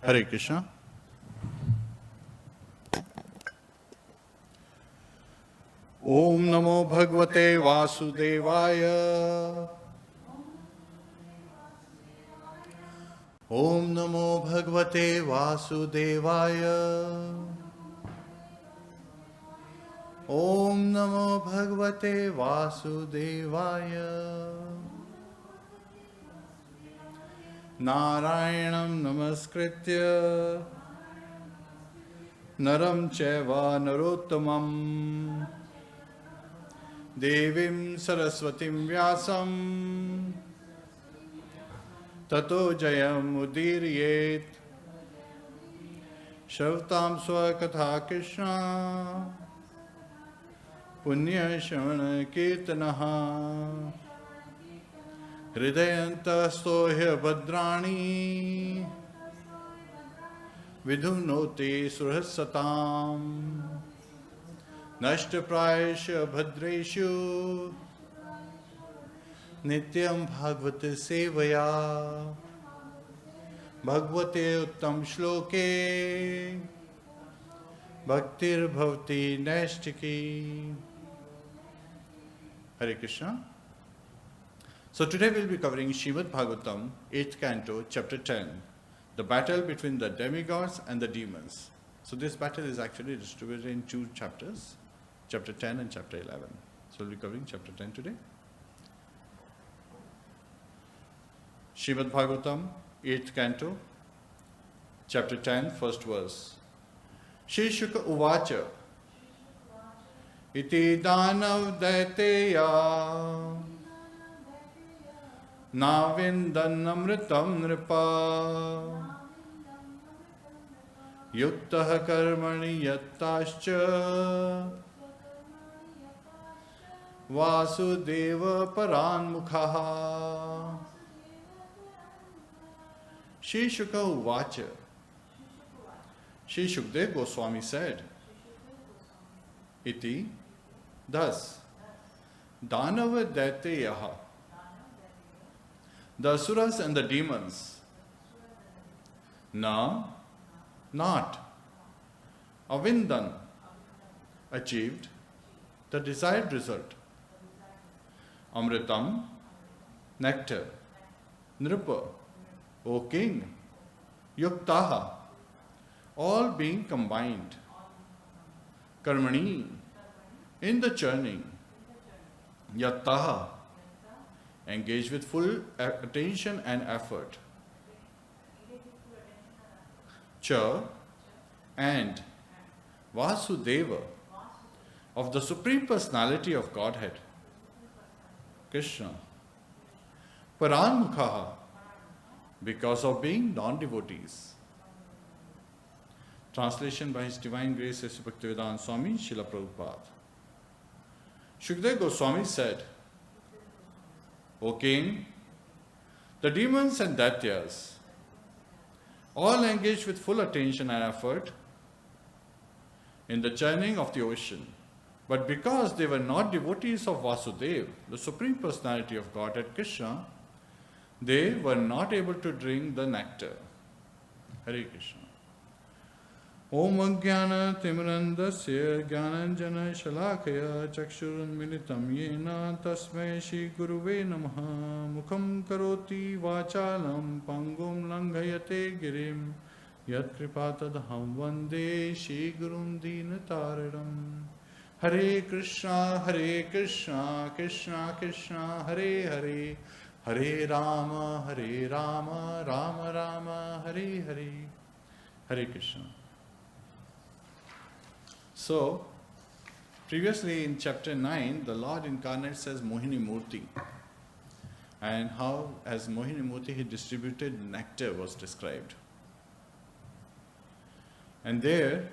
Hare Krishna. Om Namo Bhagavate Vasudevaya. Om Namo Bhagavate Vasudevaya. Om Namo Bhagavate Vasudevaya. Narayanam Namaskritya Naram Chaiva Narottamam Devim Saraswatim Vyasam Tato Jayam Udiriyet Shavtam Swakatha Krishna Punya Shavana Kirtanaha Hridayantastohya Bhadrani Vidhunoti Surhasatam Nashtaprayasha Bhadreshu Nityam Bhagavate Sevaya Bhagavate Uttam Shloke Bhaktir Bhavati Naistiki. Hare Krishna. So today we'll be covering Srimad Bhagavatam, 8th canto, chapter 10, the battle between the demigods and the demons. So this battle is actually distributed in two chapters, chapter 10 and chapter 11. So we'll be covering chapter 10 today. Srimad Bhagavatam, 8th canto, chapter 10, first verse. Shri Shuka Uvacha Iti Danav Daiteya Navindanamritam Nripa Yuktah Karmani Yattascha Vasudeva Paranmukha. Shri Shuka Uvacha. Shri Shukdev Goswami said, Iti, thus, Danava Daiteyaha, the asuras and the demons, na, not, avindan, achieved the desired result, amritam, nectar, nripa, O king, yuktaha, all being combined, karmani, in the churning, yattaha, engaged with full attention and effort, cha, and Vasudeva, of the Supreme Personality of Godhead, Krishna, Paranmukha, because of being non-devotees. Translation by His Divine Grace S. Bhaktivedanta Swami, Srila Prabhupada. Shukdev Goswami said, O king, the demons and daityas, all engaged with full attention and effort in the churning of the ocean, but because they were not devotees of Vasudeva, the Supreme Personality of Godhead Krishna, they were not able to drink the nectar. Hare Krishna. Om Ajnana Timrandasya Jnananjana Shalakaya Chakshurunmilitam Yena Tasmai Shri Guruve Namaha Mukham Karoti Vachalam Pangum Langhayate Girim Yat Kripatadham Vande Shri Gurum Dinataridam. Hare Krishna, Krishna Krishna, Hare Hare, Hare Rama, Rama Rama, Hare Hare. Hare Krishna. So, previously in chapter 9, the Lord incarnates as Mohini Murti. And how, as Mohini Murti, he distributed nectar was described. And there,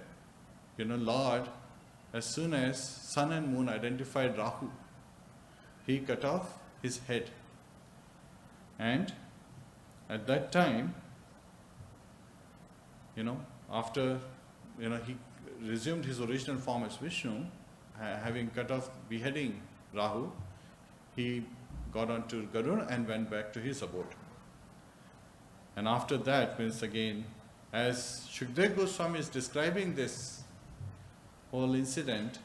Lord, as soon as sun and moon identified Rahu, he cut off his head. And at that time, after, he resumed his original form as Vishnu, having cut off, beheading Rahu, he got onto Garuda and went back to his abode. And after that, means again, As Shukdev Goswami is describing this whole incident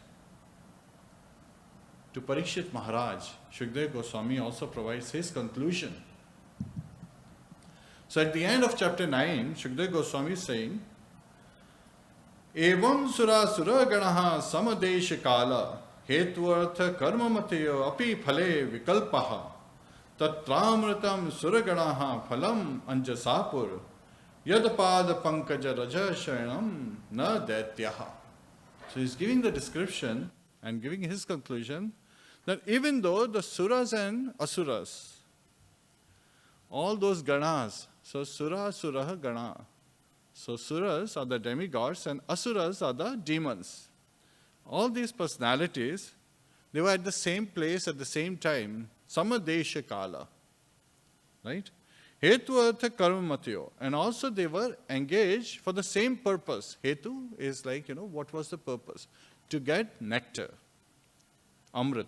to Parikshit Maharaj, Shukdev Goswami also provides his conclusion. So at the end of chapter 9, Shukdev Goswami is saying, Evam sura sura ganaha samadesh kala hetvartha karma matayo api phale vikalpaha tatramritam suraganaha phalam anjasapur yadapad pankaja raja sharanam na daityaha. So he's giving the description and giving his conclusion that even though the suras and asuras, all those ganas, so sura, surah, gana. So suras are the demigods and asuras are the demons. All these personalities, they were at the same place at the same time, samadesha kala. Right? Hetu artha karma matyo. And also they were engaged for the same purpose. Hetu is like, what was the purpose? To get nectar, amrit.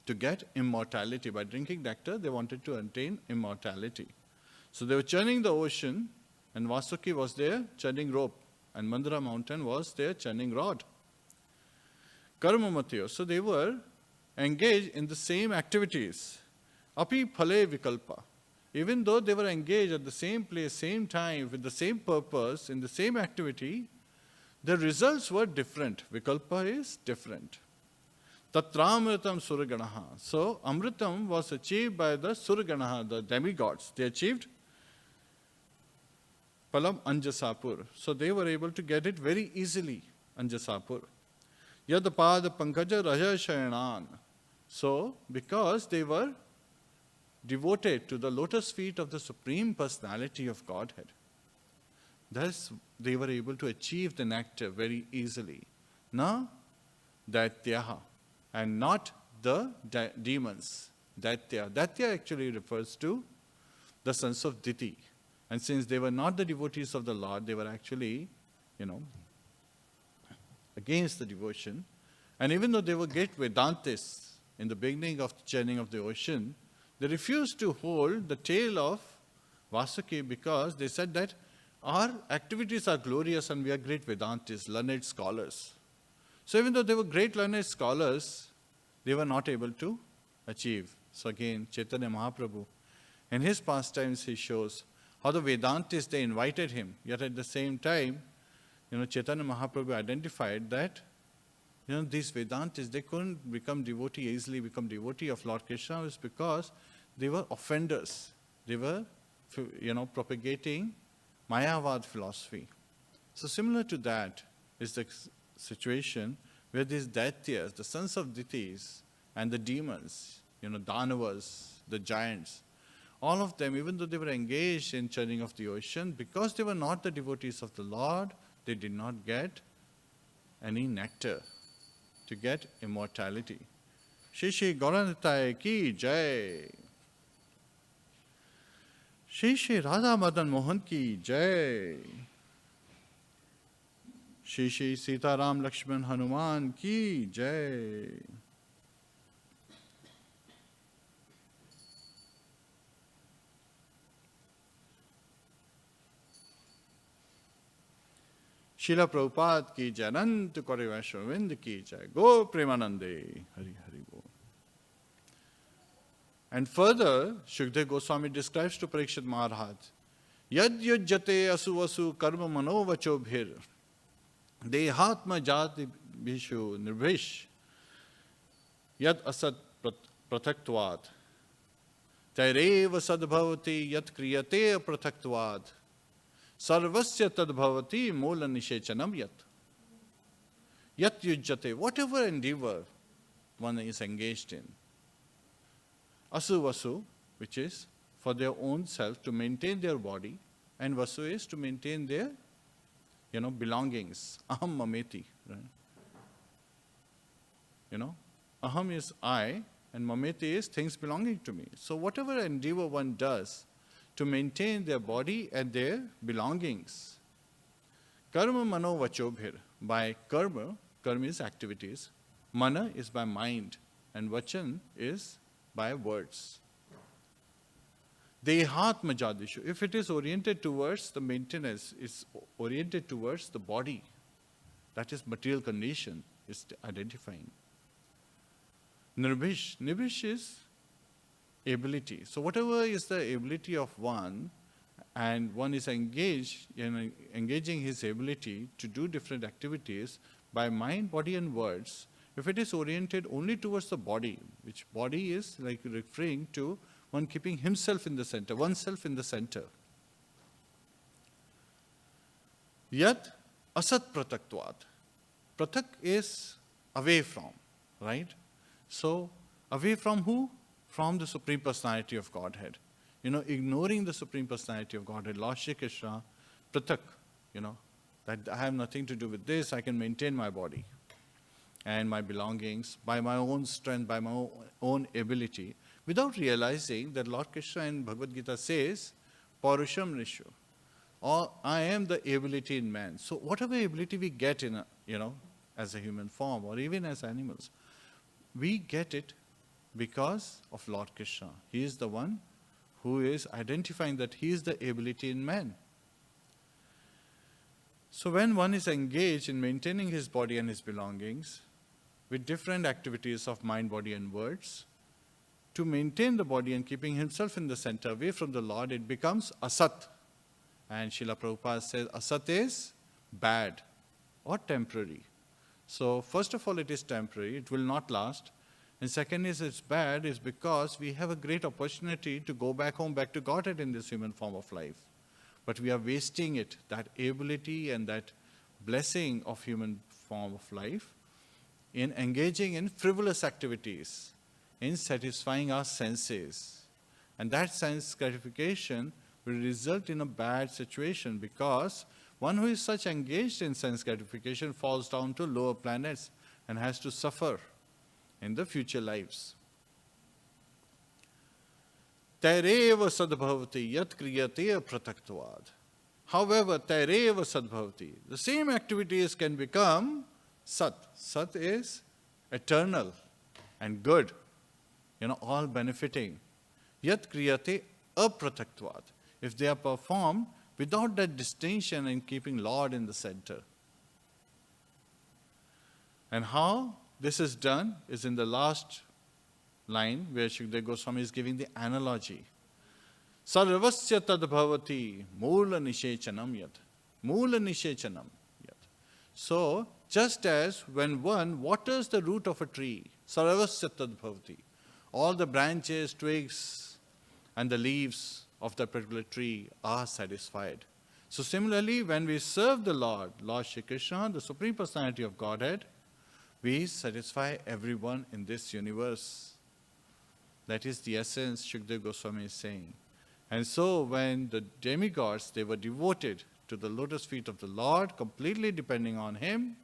To get immortality. By drinking nectar, they wanted to attain immortality. So they were churning the ocean, and Vasuki was their churning rope, and Mandara mountain was their churning rod. Karma matyo. So they were engaged in the same activities. Api phale vikalpa. Even though they were engaged at the same place, same time, with the same purpose, in the same activity, the results were different. Vikalpa is different. Tatramritam suraganaha. So amritam was achieved by the suraganaha, the demigods. They achieved Palam Anjasapur. So they were able to get it very easily, Anjasapur. Yadapad Pankaja Raja Shayanan. So, because they were devoted to the lotus feet of the Supreme Personality of Godhead, thus they were able to achieve the nectar very easily. Na Daityaha. And not the demons. Daitya. Daitya actually refers to the sons of Diti. And since they were not the devotees of the Lord, they were actually, against the devotion. And even though they were great Vedantists in the beginning of the churning of the ocean, they refused to hold the tail of Vasuki because they said that our activities are glorious and we are great Vedantists, learned scholars. So even though they were great learned scholars, they were not able to achieve. So again, Chaitanya Mahaprabhu, in his pastimes, he shows how the Vedantists, they invited him. Yet at the same time, Chaitanya Mahaprabhu identified that, these Vedantists, they couldn't easily become devotee of Lord Krishna was because they were offenders. They were, propagating Mayavad philosophy. So similar to that is the situation where these Daityas, the sons of Ditis, and the demons, Danavas, the giants, all of them, even though they were engaged in churning of the ocean, because they were not the devotees of the Lord, they did not get any nectar to get immortality. Shri Shri Gauranitai ki jai. Shri Shri Radha Madan Mohan ki jai. Shri Shri Sita Ram Lakshman Hanuman ki jai. Srila Prabhupada ki jai, Anant Kori Vaishnavind ki jai, Go Premanande, Hari Hari Bo. And further, Shukdev Goswami describes to Parikshit Maharaj, Yad yujjate asu vasu karma mano vacho bhir, Dehatma jati bhishu nirvish, Yad asat prathaktuad, Taireva sadbhavati yat kriyate prathaktuad, Sarvasya tadbhavati mola nishechanam yat. Yat yujjate, whatever endeavor one is engaged in. Asu vasu, which is for their own self to maintain their body, and vasu is to maintain their, belongings. Aham mameti, right? Aham is I, and mameti is things belonging to me. So whatever endeavor one does to maintain their body and their belongings. Karma mano vachobhir. By karma is activities. Mana is by mind. And vachan is by words. Dehatma Jadishu. If it is oriented towards the maintenance, it's oriented towards the body. That is material condition, is identifying. Nirbhish. Nirbhish is ability. So whatever is the ability of one, and one is engaged in engaging his ability to do different activities by mind, body and words, if it is oriented only towards the body, which body is like referring to one keeping himself in the center, oneself in the center. Yat asat prataktvat. Pratak is away from, right? So, away from who? From the Supreme Personality of Godhead. Ignoring the Supreme Personality of Godhead, Lord Shri Krishna, pratak, that I have nothing to do with this, I can maintain my body and my belongings by my own strength, by my own ability, without realizing that Lord Krishna in Bhagavad Gita says, Paurusham Nishu, or I am the ability in man. So whatever ability we get in, as a human form or even as animals, we get it because of Lord Krishna. He is the one who is identifying that he is the ability in man. So when one is engaged in maintaining his body and his belongings with different activities of mind, body and words, to maintain the body and keeping himself in the center away from the Lord, it becomes asat. And Srila Prabhupada says asat is bad or temporary. So first of all, it is temporary, it will not last. And second is it's bad is because we have a great opportunity to go back home, back to Godhead in this human form of life. But we are wasting it, that ability and that blessing of human form of life, in engaging in frivolous activities, in satisfying our senses. And that sense gratification will result in a bad situation, because one who is such engaged in sense gratification falls down to lower planets and has to suffer in the future lives. Taireva sadbhavati yat kriyate prataktvad. However, taireva sadbhavati, the same activities can become sat. Sat is eternal and good, all benefiting. Yat kriyate aprataktvad, if they are performed without that distinction in keeping Lord in the center. And how this is done is in the last line where Shukdev Goswami is giving the analogy. Sarvasya tadbhavati mula nishechanam yat. Mula nishechanam yat. So, just as when one waters the root of a tree, sarvasya tadbhavati, all the branches, twigs, and the leaves of that particular tree are satisfied. So similarly, when we serve the Lord, Lord Shri Krishna, the Supreme Personality of Godhead, we satisfy everyone in this universe. That is the essence Shukdev Goswami is saying. And so when the demigods, they were devoted to the lotus feet of the Lord, completely depending on him,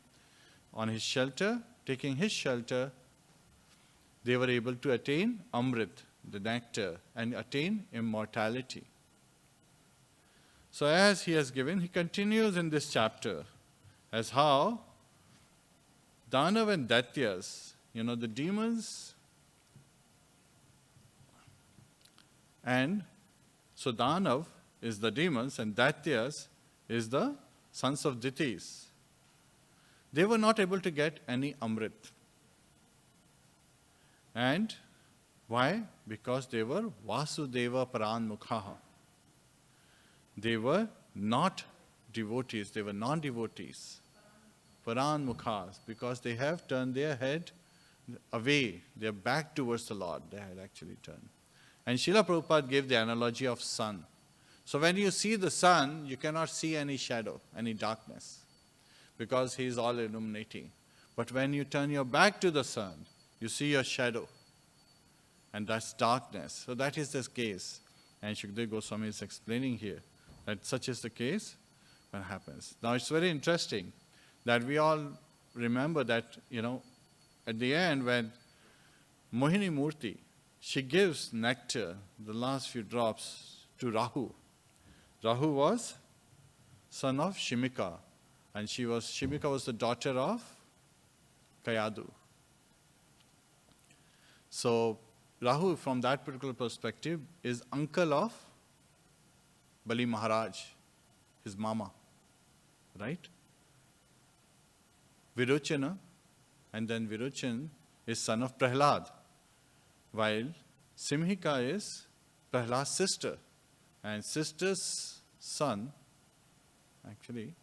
on his shelter, taking his shelter, they were able to attain Amrit, the nectar, and attain immortality. So as he has given, he continues in this chapter as how Danav and Daityas, the demons, and so Danav is the demons and Daityas is the sons of Ditis. They were not able to get any Amrit. And why? Because they were Vasudeva Paranmukhaha. They were not devotees, they were non-devotees. Paranmukhas, because they have turned their head away, their back towards the Lord, they had actually turned. And Srila Prabhupada gave the analogy of sun. So when you see the sun, you cannot see any shadow, any darkness, because he is all illuminating. But when you turn your back to the sun, you see your shadow, and that's darkness. So that is the case. And Shukdev Goswami is explaining here that such is the case when it happens. Now it's very interesting that we all remember that, at the end when Mohini Murti, she gives nectar, the last few drops, to Rahu. Rahu was son of Shimika, and Shimika was the daughter of Kayadu. So Rahu, from that particular perspective, is uncle of Bali Maharaj, his mama, right? Virochana, and then Virochan is son of Prahlad, while Simhika is Prahlad's sister, and sister's son, actually,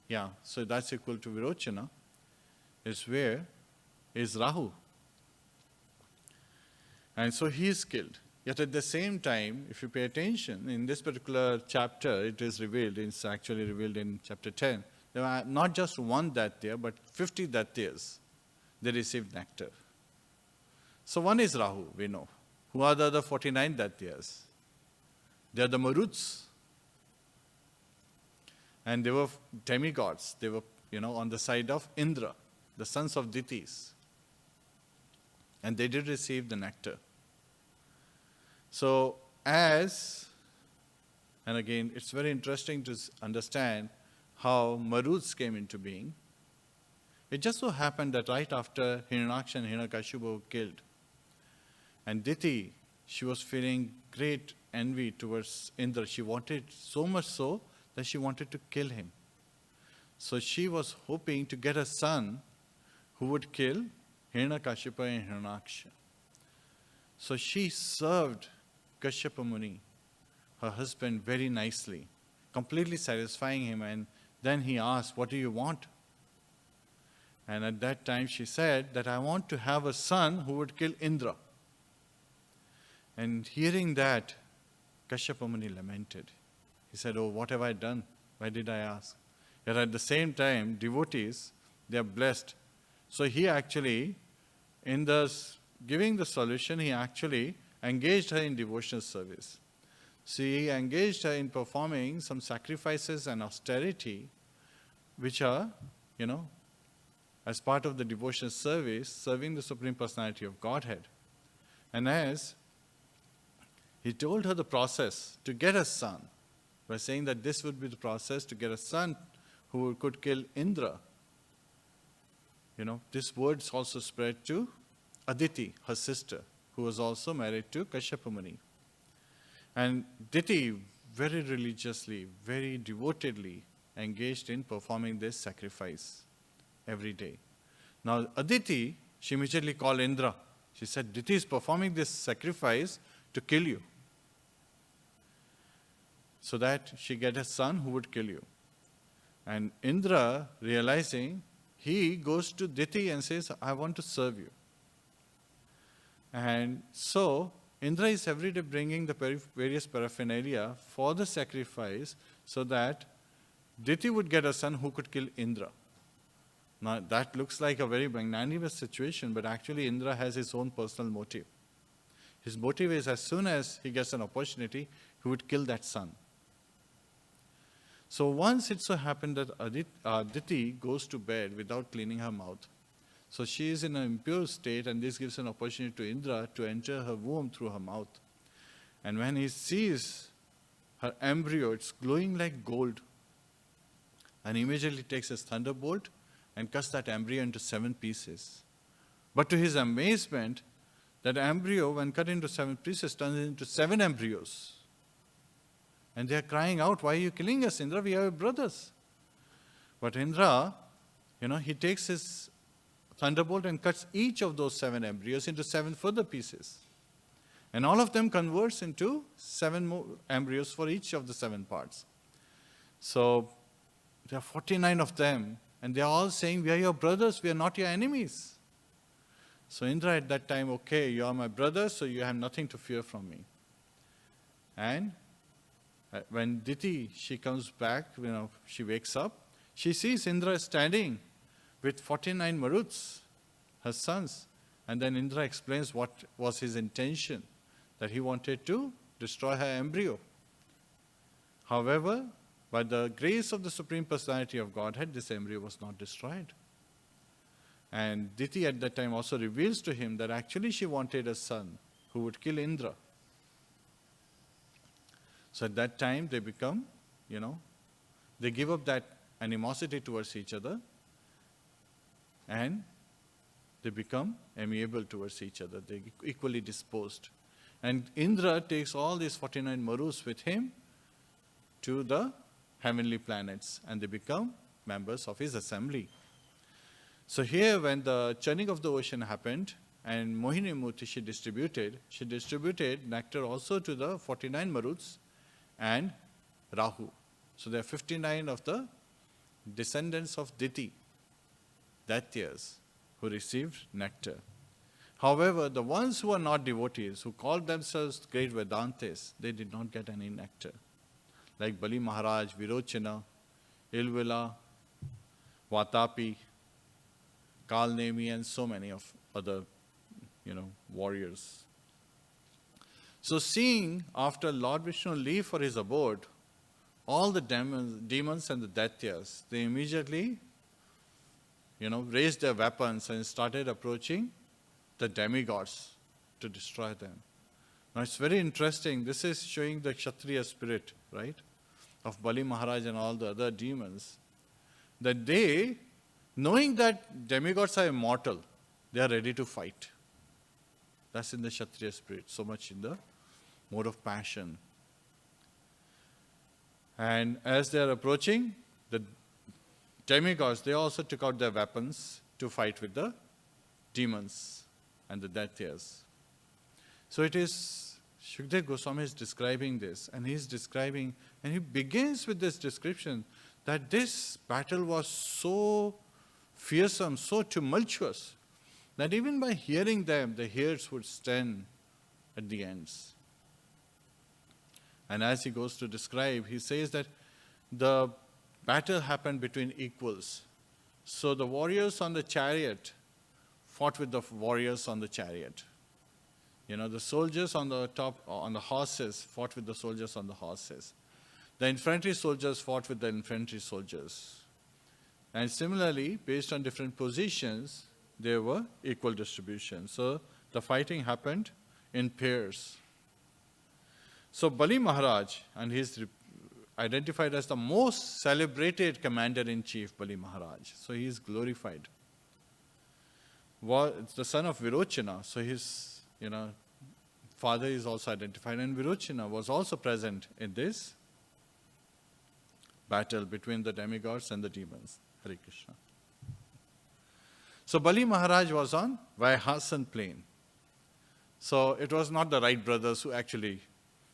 yeah, so that's equal to Virochana, is where is Rahu. And so he is killed. Yet at the same time, if you pay attention, in this particular chapter, it is revealed, it's actually revealed in chapter 10, there are not just one Daitya, but 50 Daityas. They received nectar. So one is Rahu, we know. Who are the other 49 Daityas? They are the Maruts. And they were demigods. They were, on the side of Indra, the sons of Ditis. And they did receive the nectar. So and again, it's very interesting to understand how Maruts came into being. It just so happened that right after Hiranyaksha and Hiranyakashipu were killed, and Diti, she was feeling great envy towards Indra. She wanted so much so that she wanted to kill him. So she was hoping to get a son who would kill Hiranyakashipu and Hiranyaksha. So she served Kashyapa Muni, her husband, very nicely, completely satisfying him, and then he asked, "What do you want?" And at that time she said that, "I want to have a son who would kill Indra." And hearing that, Kashyapa Muni lamented. He said, "Oh, what have I done? Why did I ask?" Yet at the same time, devotees, they are blessed. So he actually, in giving the solution, he actually engaged her in devotional service. So he engaged her in performing some sacrifices and austerity, which are, as part of the devotional service, serving the Supreme Personality of Godhead. And as he told her the process to get a son, by saying that this would be the process to get a son who could kill Indra, this words also spread to Aditi, her sister, who was also married to Kashyapa Muni. And Diti very religiously, very devotedly engaged in performing this sacrifice every day. Now Aditi, she immediately called Indra. She said, "Diti is performing this sacrifice to kill you, so that she get a son who would kill you." And Indra, realizing, he goes to Diti and says, "I want to serve you." And so Indra is every day bringing the various paraphernalia for the sacrifice so that Diti would get a son who could kill Indra. Now that looks like a very magnanimous situation, but actually Indra has his own personal motive. His motive is, as soon as he gets an opportunity, he would kill that son. So once it so happened that Aditi goes to bed without cleaning her mouth. So she is in an impure state, and this gives an opportunity to Indra to enter her womb through her mouth. And when he sees her embryo, it's glowing like gold. And he immediately takes his thunderbolt and cuts that embryo into 7 pieces. But to his amazement, that embryo, when cut into 7 pieces, turns into 7 embryos. And they are crying out, "Why are you killing us, Indra? We are your brothers." But Indra, he takes his thunderbolt and cuts each of those 7 embryos into 7 further pieces. And all of them converts into 7 more embryos for each of the 7 parts. So there are 49 of them, and they are all saying, "We are your brothers, we are not your enemies." So Indra at that time, "Okay, you are my brothers, so you have nothing to fear from me." And when Diti, she comes back, she wakes up, she sees Indra standing with 49 Maruts, her sons. And then Indra explains what was his intention, that he wanted to destroy her embryo. However, by the grace of the Supreme Personality of Godhead, this embryo was not destroyed. And Diti at that time also reveals to him that actually she wanted a son who would kill Indra. So at that time they become, they give up that animosity towards each other, and they become amiable towards each other. They're equally disposed. And Indra takes all these 49 Marus with him to the heavenly planets, and they become members of his assembly. So here, when the churning of the ocean happened, and Mohini Murti she distributed nectar also to the 49 Maruts and Rahu. So there are 59 of the descendants of Diti, Daityas, who received nectar. However, the ones who are not devotees, who called themselves great Vedantis, they did not get any nectar. Like Bali Maharaj, Virochana, Ilvila, Vatapi, Kalnemi, and so many of other, warriors. So seeing after Lord Vishnu leave for his abode, all the demons and the Daityas, they immediately, raised their weapons and started approaching the demigods to destroy them. Now it's very interesting. This is showing the Kshatriya spirit, right, of Bali Maharaj and all the other demons. That they, knowing that demigods are immortal, they are ready to fight. That's in the Kshatriya spirit, so much in the mode of passion. And as they are approaching, the demigods, they also took out their weapons to fight with the demons and the Daityas. So it is, Shukdev Goswami is describing this, and he begins with this description that this battle was so fearsome, so tumultuous, that even by hearing them, the hairs would stand at the ends. And as he goes to describe, he says that the battle happened between equals. So the warriors on the chariot fought with the warriors on the chariot. The soldiers on the horses fought with the soldiers on the horses. The infantry soldiers fought with the infantry soldiers. And similarly, based on different positions, there were equal distribution. So the fighting happened in pairs. So Bali Maharaj, and he is identified as the most celebrated commander-in-chief, Bali Maharaj. So he is glorified. It's the son of Virochana, so his father is also identified, and Virochana was also present in this battle between the demigods and the demons. Hare Krishna. So Bali Maharaj was on Vaihasan plain. So it was not the Wright brothers who actually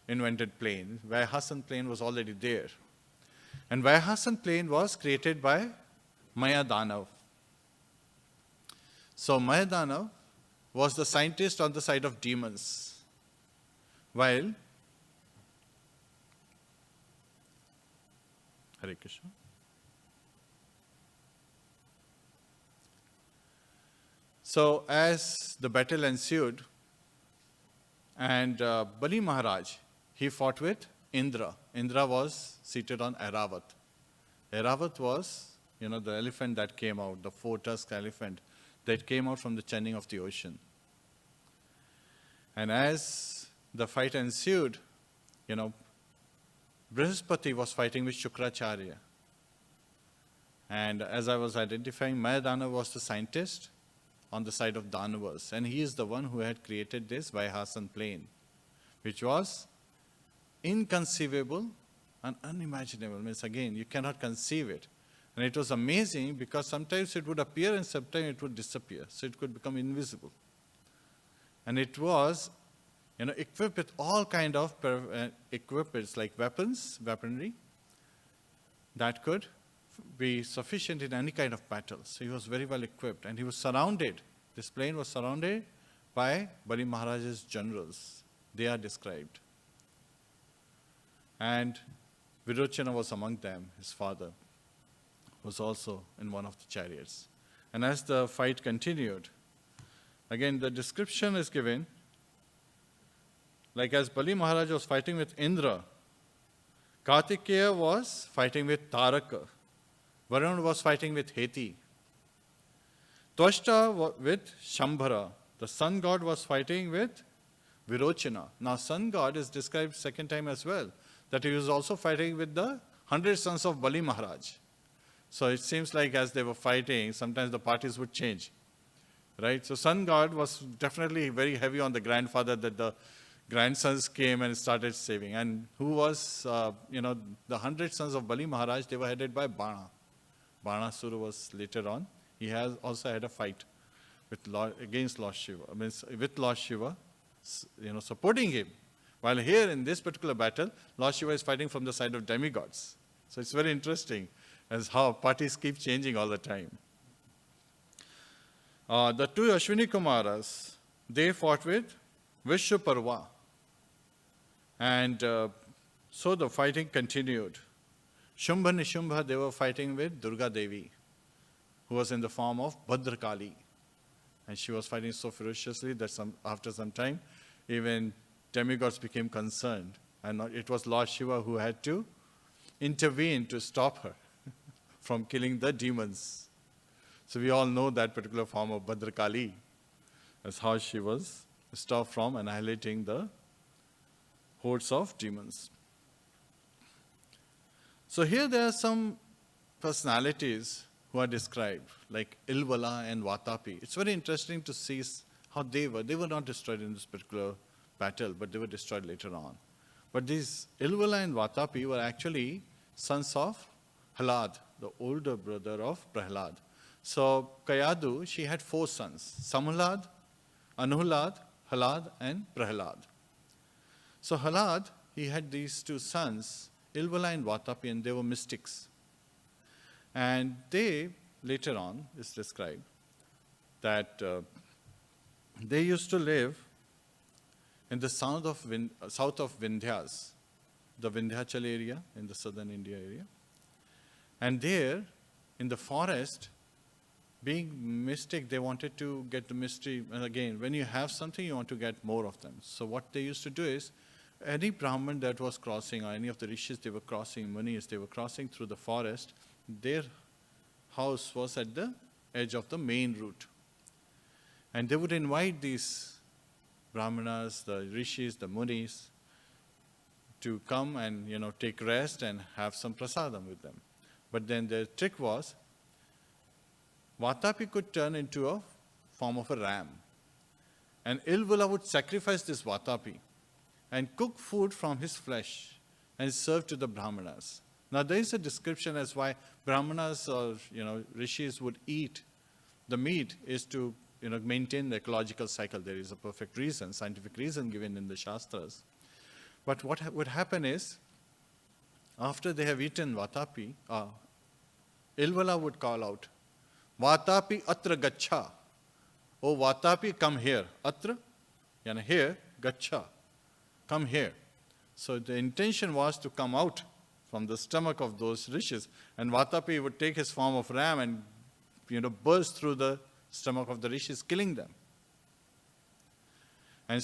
invented plane. Vaihasan plain was already there. And Vaihasan plain was created by Maya Danav. So Maya Danav was the scientist on the side of demons, while Hare Krishna. So as the battle ensued, and Bali Maharaj, he fought with Indra. Indra was seated on Airavat. Airavat was, the elephant that came out, the four-tusked elephant that came out from the churning of the ocean. And as the fight ensued, Brihaspati was fighting with Shukracharya. And as I was identifying, Mayadana was the scientist on the side of Danavas. And he is the one who had created this Vaihasan plain, which was inconceivable and unimaginable. Means again, you cannot conceive it. And it was amazing because sometimes it would appear and sometimes it would disappear. So it could become invisible. And it was, equipped with all kind of equipments like weaponry that could be sufficient in any kind of battle. So he was very well equipped, and he was surrounded. This plane was surrounded by Bali Maharaj's generals. They are described. And Virochana was among them, his father was also in one of the chariots. And as the fight continued, again the description is given, like as Bali Maharaj was fighting with Indra, Kartikeya was fighting with Taraka, Varun was fighting with Heti, Twashta with Shambhara, the sun god was fighting with Virochana. Now sun god is described second time as well, that he was also fighting with the 100 sons of Bali Maharaj. So it seems like as they were fighting, sometimes the parties would change, right? So sun god was definitely very heavy on the grandfather, that the grandsons came and started saving. And who was, the 100 sons of Bali Maharaj, they were headed by Bana. Banasura was later on. He has also had a fight against Lord Shiva, with Lord Shiva, supporting him. While here in this particular battle, Lord Shiva is fighting from the side of demigods. So it's very interesting as how parties keep changing all the time. The two Ashwini Kumaras, they fought with Vishwaparva. And so the fighting continued. Shumbha Nishubha, they were fighting with Durga Devi, who was in the form of Bhadrakali. And she was fighting so ferociously that after some time, even demigods became concerned. And it was Lord Shiva who had to intervene to stop her from killing the demons. So we all know that particular form of Bhadrakali as how she was stopped from annihilating the hordes of demons. So here there are some personalities who are described, like Ilvala and Vatapi. It's very interesting to see how they were. They were not destroyed in this particular battle, but they were destroyed later on. But these Ilvala and Vatapi were actually sons of Halad, the older brother of Prahlad. So Kayadu, she had 4 sons, Samhalad, Anuhlad, Halad, and Prahlad. So Halad, he had these 2 sons, Ilvala and Vatapi, and they were mystics. And they, later on, is described that they used to live in the south of Vindhyas, the Vindhyachal area, in the southern India area. And there, in the forest, being mystic, they wanted to get the mystery. And again, when you have something, you want to get more of them. So what they used to do is, any Brahman that was crossing, or any of the rishis they were crossing, munis, they were crossing through the forest, their house was at the edge of the main route. And they would invite these Brahmanas, the rishis, the munis, to come and take rest and have some prasadam with them. But then the trick was, Vatapi could turn into a form of a ram. And Ilvala would sacrifice this Vatapi and cook food from his flesh and serve to the Brahmanas. Now there is a description as why Brahmanas or rishis would eat the meat is to maintain the ecological cycle. There is a perfect reason, scientific reason given in the Shastras. But what would happen is, after they have eaten Vatapi, Ilvala would call out, Vatapi atra gacha. Oh Vatapi, come here. Atra, here, gacha. Come here. So the intention was to come out from the stomach of those rishis, and Vatapi would take his form of ram and burst through the stomach of the rishis, killing them. And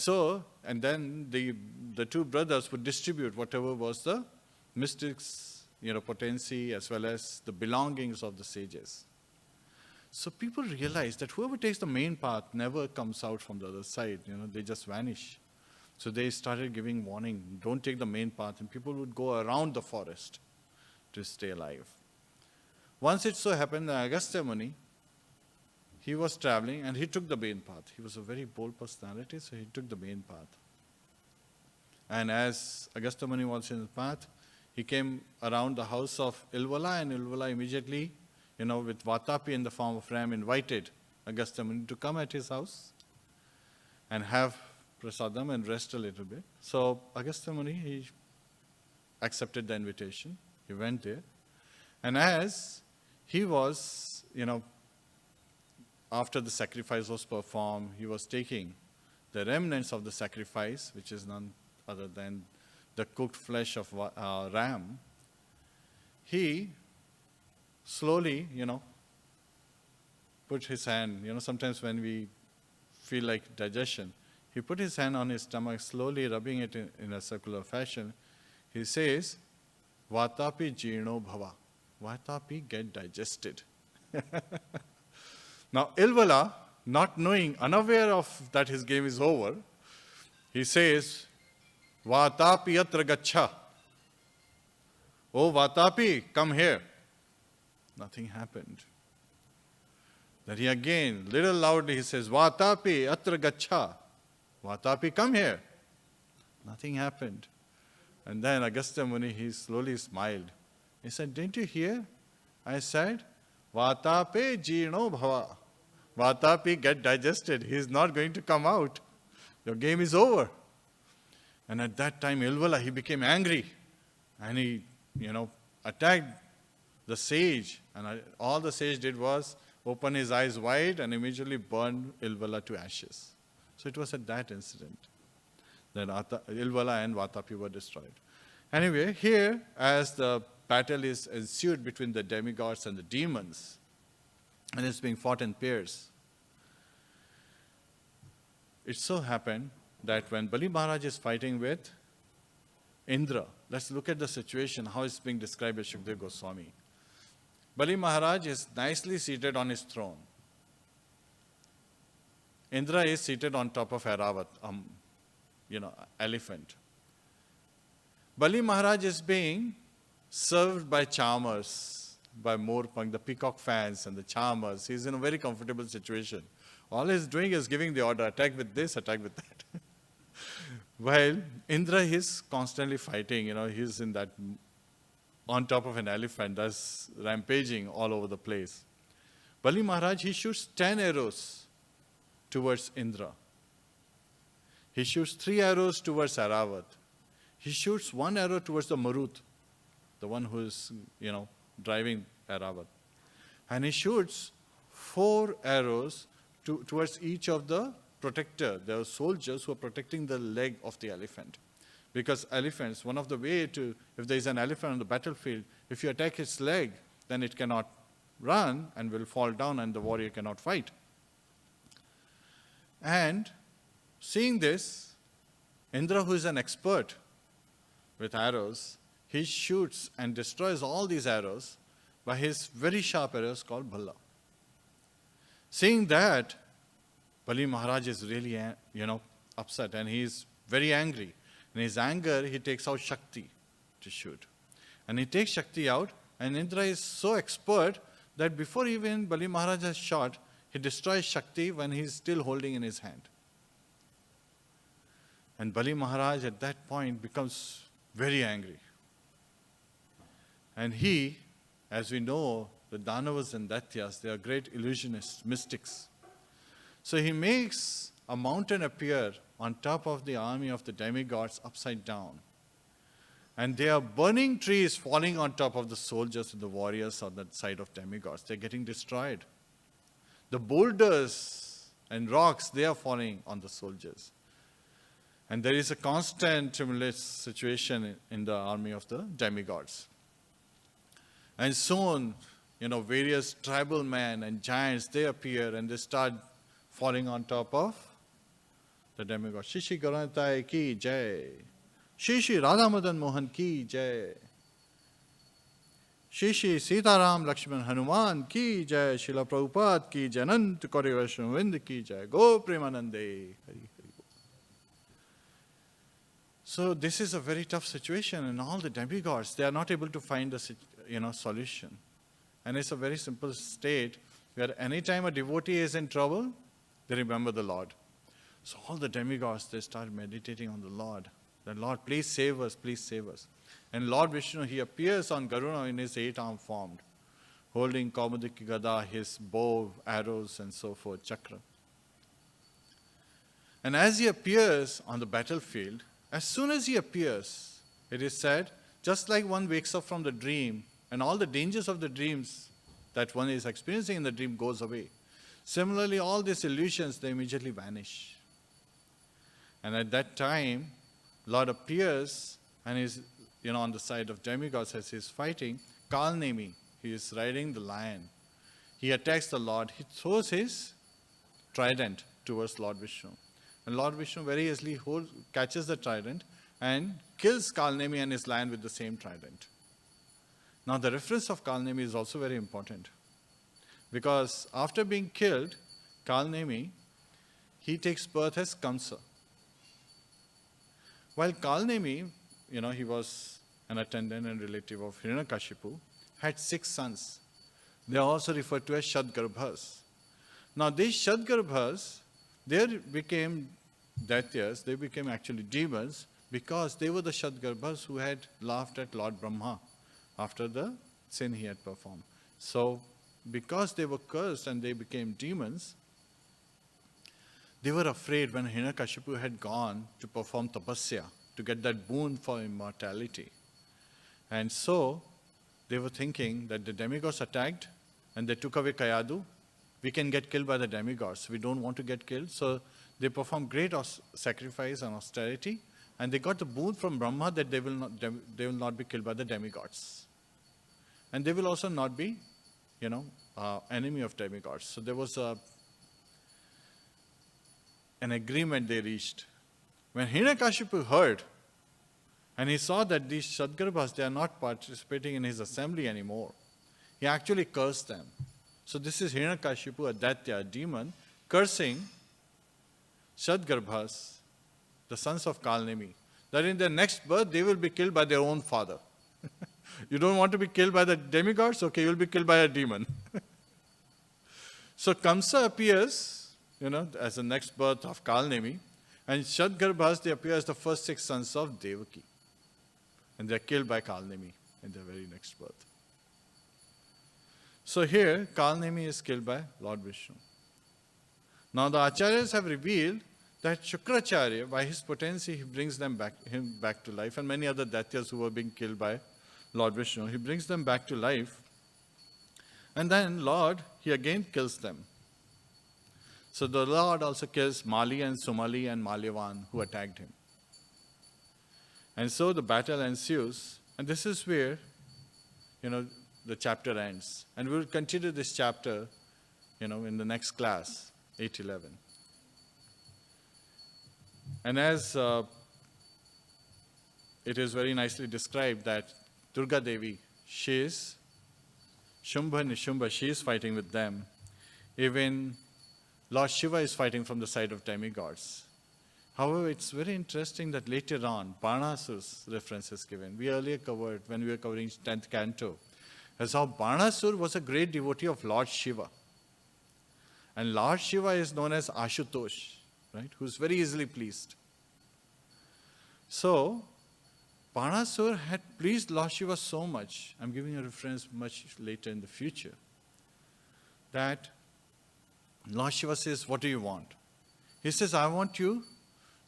then the 2 brothers would distribute whatever was the mystics, potency, as well as the belongings of the sages. So people realize that whoever takes the main path never comes out from the other side. They just vanish. So they started giving warning, don't take the main path, and people would go around the forest to stay alive. Once it so happened that Agastya Muni, he was traveling and he took the main path. He was a very bold personality, so he took the main path. And as Agastya Muni was in the path, he came around the house of Ilvala, and Ilvala immediately, with Vatapi in the form of ram, invited Agastya Muni to come at his house and have prasadam and rest a little bit. So Agastya Muni, he accepted the invitation. He went there. And as he was, after the sacrifice was performed, he was taking the remnants of the sacrifice, which is none other than the cooked flesh of ram. He slowly, put his hand, sometimes when we feel like digestion, he put his hand on his stomach, slowly rubbing it in a circular fashion. He says, Vatapi jirno bhava. Vatapi, get digested. Now, Ilvala, not knowing, unaware of that his game is over, he says, Vatapi atra gacha. Oh, Vatapi, come here. Nothing happened. Then he again, little loudly, he says, Vatapi atra gacha. Vatapi, come here. Nothing happened. And then Agastya Muni, he slowly smiled. He said, didn't you hear? I said, Vatape jino bhava. Vatapi, get digested. He is not going to come out. Your game is over. And at that time, Ilvala, he became angry. And he, attacked the sage. And all the sage did was open his eyes wide and immediately burned Ilvala to ashes. So it was at that incident that Ilvala and Vatapi were destroyed. Anyway, here, as the battle is ensued between the demigods and the demons, and it's being fought in pairs, it so happened that when Bali Maharaj is fighting with Indra, let's look at the situation, how it's being described by Shukdev Goswami. Bali Maharaj is nicely seated on his throne. Indra is seated on top of Airavat, elephant. Bali Maharaj is being served by charmers, by Morpang, the peacock fans and the charmers. He's in a very comfortable situation. All he's doing is giving the order, attack with this, attack with that. While Indra is constantly fighting, he's in that, on top of an elephant, that's rampaging all over the place. Bali Maharaj, he shoots 10 arrows towards Indra. He shoots 3 arrows towards Airavat. He shoots 1 arrow towards the Marut, the one who is, driving Airavat. And he shoots 4 arrows towards each of the protector. There are soldiers who are protecting the leg of the elephant. Because elephants, one of the way to, if there is an elephant on the battlefield, if you attack its leg, then it cannot run and will fall down and the warrior cannot fight. And seeing this, Indra, who is an expert with arrows, he shoots and destroys all these arrows by his very sharp arrows called Bhalla. Seeing that, Bali Maharaj is really, upset and he is very angry. In his anger, he takes out Shakti to shoot. And he takes Shakti out, and Indra is so expert that before even Bali Maharaj has shot, he destroys Shakti when he is still holding in his hand. And Bali Maharaj at that point becomes very angry. And he, as we know, the Danavas and Daityas, they are great illusionists, mystics. So he makes a mountain appear on top of the army of the demigods upside down. And there are burning trees falling on top of the soldiers and the warriors on that side of demigods. They're getting destroyed. The boulders and rocks, they are falling on the soldiers. And there is a constant tumultuous situation in the army of the demigods. And soon, various tribal men and giants, they appear and they start falling on top of the demigod. Shishi Garantai ki jai. Shishi Radhamadan Mohan ki jai. Shishi Sitaram Lakshman Hanuman ki jai. Srila Prabhupada ki jai. Anant Kori Vaishnavind ki jai. Go Premanande. Hari Hari. So this is a very tough situation, and all the demigods, they are not able to find a solution. And it's a very simple state where anytime a devotee is in trouble, they remember the Lord. So all the demigods, they start meditating on the Lord. The Lord, please save us, please save us. And Lord Vishnu, he appears on Garuda in his 8-arm form, holding Kaumudiki Gada, his bow, arrows, and so forth, chakra. And as he appears on the battlefield, as soon as he appears, it is said, just like one wakes up from the dream, and all the dangers of the dreams that one is experiencing in the dream goes away. Similarly, all these illusions, they immediately vanish. And at that time, Lord appears and is, on the side of demigods as he is fighting. Kalnemi, he is riding the lion. He attacks the Lord. He throws his trident towards Lord Vishnu. And Lord Vishnu very easily catches the trident and kills Kalnemi and his lion with the same trident. Now the reference of Kalnemi is also very important. Because after being killed, Kalnemi, he takes birth as Kamsa. While Kalnemi, he was an attendant and relative of Hiranyakashipu, had 6 sons. They are also referred to as Shadgarbhas. Now these Shadgarbhas, they became Daityas, they became actually demons, because they were the Shadgarbhas who had laughed at Lord Brahma after the sin he had performed. So, because they were cursed and they became demons, they were afraid when Hiranyakashipu had gone to perform tapasya, to get that boon for immortality. And so, they were thinking that the demigods attacked and they took away Kayadu. We can get killed by the demigods. We don't want to get killed. So, they performed great sacrifice and austerity, and they got the boon from Brahma that they will not be killed by the demigods. And they will also not be, enemy of demigods. So there was an agreement they reached. When Hiranyakashipu heard, and he saw that these Shadgarbhas, they are not participating in his assembly anymore, he actually cursed them. So this is Hiranyakashipu, a Daitya, a demon, cursing Shadgarbhas, the sons of Kalnemi, that in their next birth they will be killed by their own father. You don't want to be killed by the demigods? Okay, you'll be killed by a demon. So Kamsa appears, as the next birth of Kalnemi, and Shadgarbhas, they appear as the first 6 sons of Devaki. And they're killed by Kalnemi in their very next birth. So here, Kalnemi is killed by Lord Vishnu. Now the Acharyas have revealed that Shukracharya, by his potency, he brings him back to life, and many other Daityas who were being killed by Lord Vishnu, he brings them back to life. And then Lord, he again kills them. So the Lord also kills Mali and Sumali and Malyavan who attacked him. And so the battle ensues, and this is where, the chapter ends. And we will continue this chapter, in the next class, 8-11. And as it is very nicely described that Durga Devi, she is Shumbha Nishumba, she is fighting with them. Even Lord Shiva is fighting from the side of demigods. However, it's very interesting that later on, Banasura's reference is given. We earlier covered, when we were covering 10th canto, as how Banasura was a great devotee of Lord Shiva. And Lord Shiva is known as Ashutosh, right, who's very easily pleased. So, Banasura had pleased Lord Shiva so much, I'm giving a reference much later in the future, that Lord Shiva says, what do you want? He says, I want you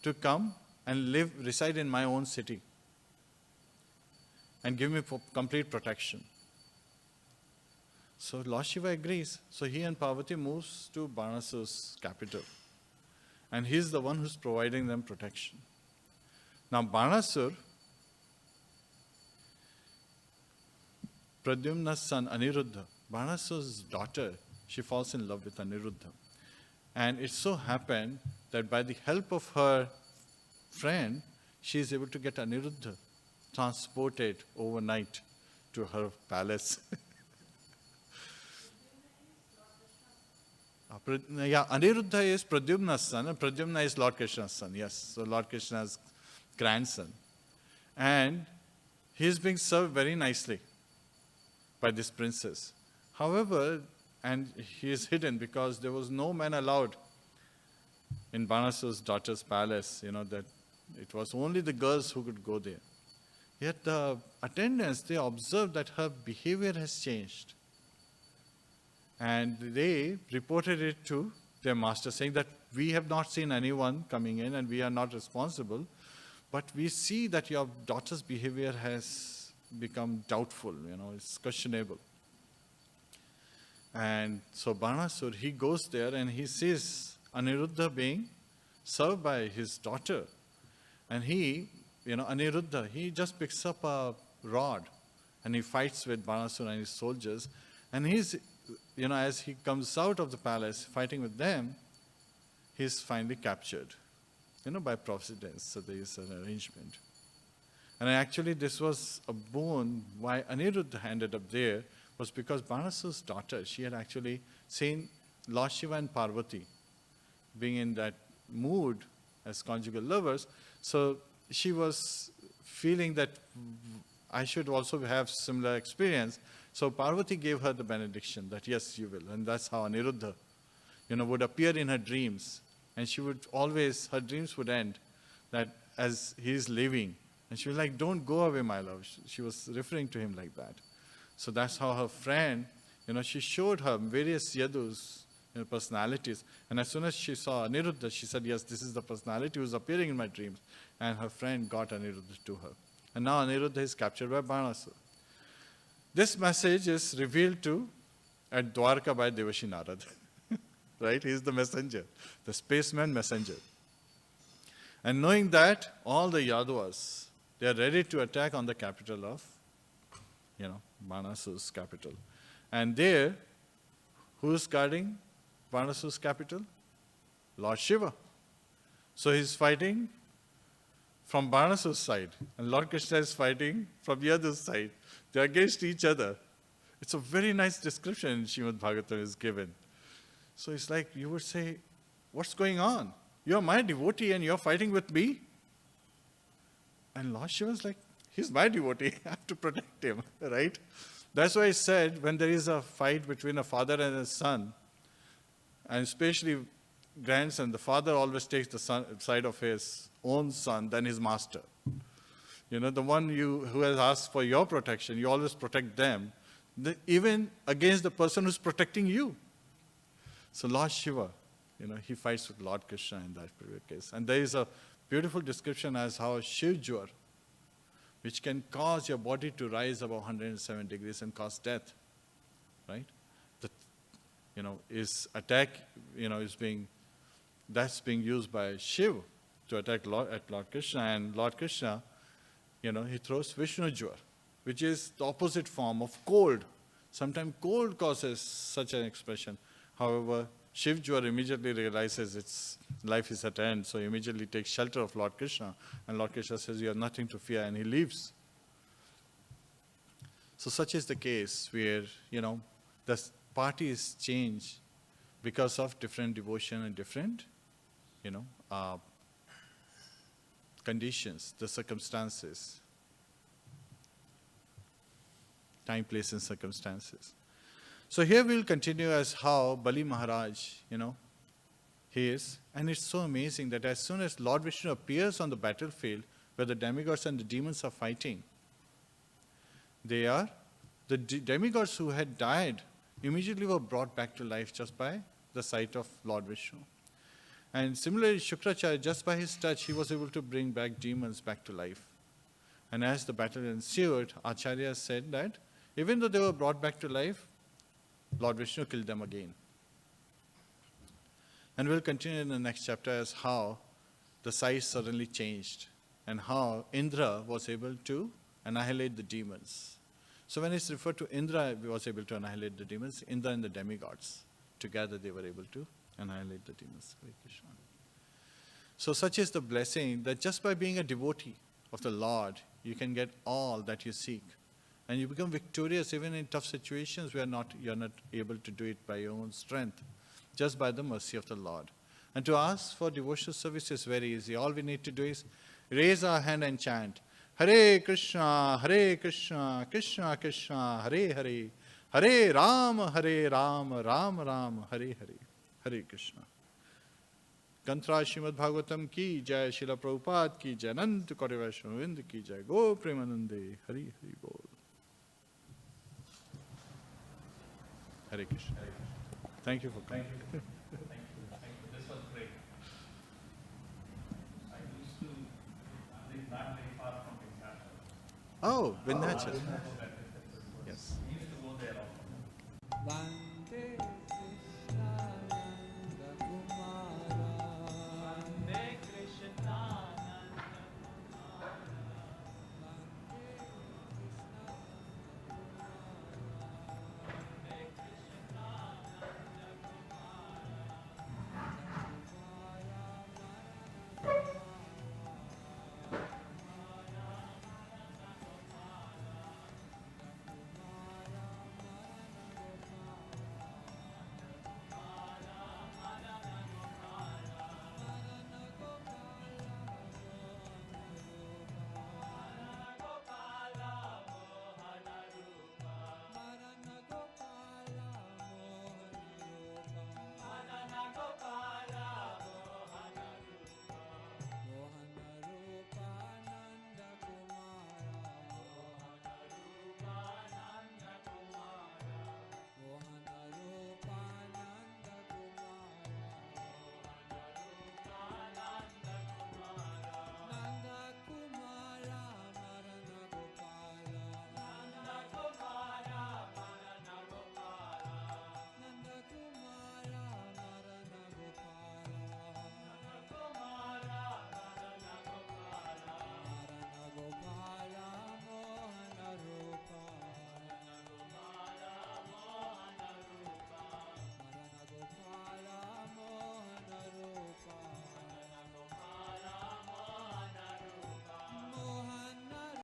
to come and reside in my own city and give me complete protection. So Lord Shiva agrees. So he and Parvati moves to Banasura's capital. And he's the one who's providing them protection. Now Banasura, Pradyumna's son Aniruddha, Banasura's daughter, she falls in love with Aniruddha. And it so happened that by the help of her friend, she is able to get Aniruddha transported overnight to her palace. Aniruddha is Pradyumna's son, and Pradyumna is Lord Krishna's son, yes. So Lord Krishna's grandson. And he is being served very nicely by this princess. However, and he is hidden because there was no man allowed in Banasura's daughter's palace, that it was only the girls who could go there. Yet the attendants, they observed that her behavior has changed. And they reported it to their master, saying that we have not seen anyone coming in and we are not responsible, but we see that your daughter's behavior has become doubtful, it's questionable. And so Banasura, he goes there and he sees Aniruddha being served by his daughter. And he, Aniruddha, he just picks up a rod and he fights with Banasura and his soldiers. And he's, as he comes out of the palace fighting with them, he's finally captured, by precedence. So there is an arrangement. And actually this was a boon why Aniruddha ended up there, was because Banasura's daughter, she had actually seen Lord Shiva and Parvati being in that mood as conjugal lovers. So she was feeling that I should also have similar experience. So Parvati gave her the benediction that yes, you will. And that's how Aniruddha, would appear in her dreams. And she would always, her dreams would end that as he's leaving. And she was like, don't go away, my love. She was referring to him like that. So that's how her friend, she showed her various yadus, personalities. And as soon as she saw Aniruddha, she said, yes, this is the personality who's appearing in my dreams. And her friend got Aniruddha to her. And now Aniruddha is captured by Banasura. This message is revealed to at Dwarka by Devashi Narad. Right? He is the messenger, the spaceman messenger. And knowing that, all the Yadavas, they are ready to attack on the capital of, Banasura's capital. And there, who's guarding Banasura's capital? Lord Shiva. So he's fighting from Banasura's side, and Lord Krishna is fighting from the other side. They're against each other. It's a very nice description Srimad Bhagavatam is given. So it's like you would say, what's going on? You're my devotee and you're fighting with me? And Lord Shiva is like, he's my devotee, I have to protect him, right? That's why I said when there is a fight between a father and a son, and especially grandson, the father always takes the side of his own son than his master. The one who has asked for your protection, you always protect them, even against the person who's protecting you. So Lord Shiva, he fights with Lord Krishna in that particular case. And there is a beautiful description as how Shivjwar, which can cause your body to rise above 107 degrees and cause death, right? Is attack, that's being used by Shiva to attack Lord Krishna. And Lord Krishna, he throws Vishnujwar, which is the opposite form of cold. Sometimes cold causes such an expression. However, Shivjwar immediately realizes its life is at end, so he immediately takes shelter of Lord Krishna. And Lord Krishna says, you have nothing to fear, and he leaves. So such is the case where, the parties change because of different devotion and different, conditions, the circumstances, time, place, and circumstances. So here we'll continue as how Bali Maharaj, he is. And it's so amazing that as soon as Lord Vishnu appears on the battlefield where the demigods and the demons are fighting, the demigods who had died immediately were brought back to life just by the sight of Lord Vishnu. And similarly, Shukracharya, just by his touch, he was able to bring back demons back to life. And as the battle ensued, Acharya said that even though they were brought back to life, Lord Vishnu killed them again. And we'll continue in the next chapter as how the size suddenly changed and how Indra was able to annihilate the demons. So when it's referred to Indra was able to annihilate the demons, Indra and the demigods, together they were able to annihilate the demons. Hare Krishna. So such is the blessing that just by being a devotee of the Lord, you can get all that you seek. And you become victorious even in tough situations where you're not able to do it by your own strength, just by the mercy of the Lord. And to ask for devotional service is very easy. All we need to do is raise our hand and chant, Hare Krishna, Krishna Krishna, Hare Hare, Hare Rama, Rama Rama, Hare Hare, Hare Krishna. Kantra Srimad Bhagavatam ki jai, Srila Prabhupada ki jai, Anant Kori Vaishnavind ki jai, Go Premanande, Hari Hari Bol. Hare Krishna. Thank you for coming. Thank you. This was great. I used to live not very far from Vindhyachal. Oh, Vindhyachal.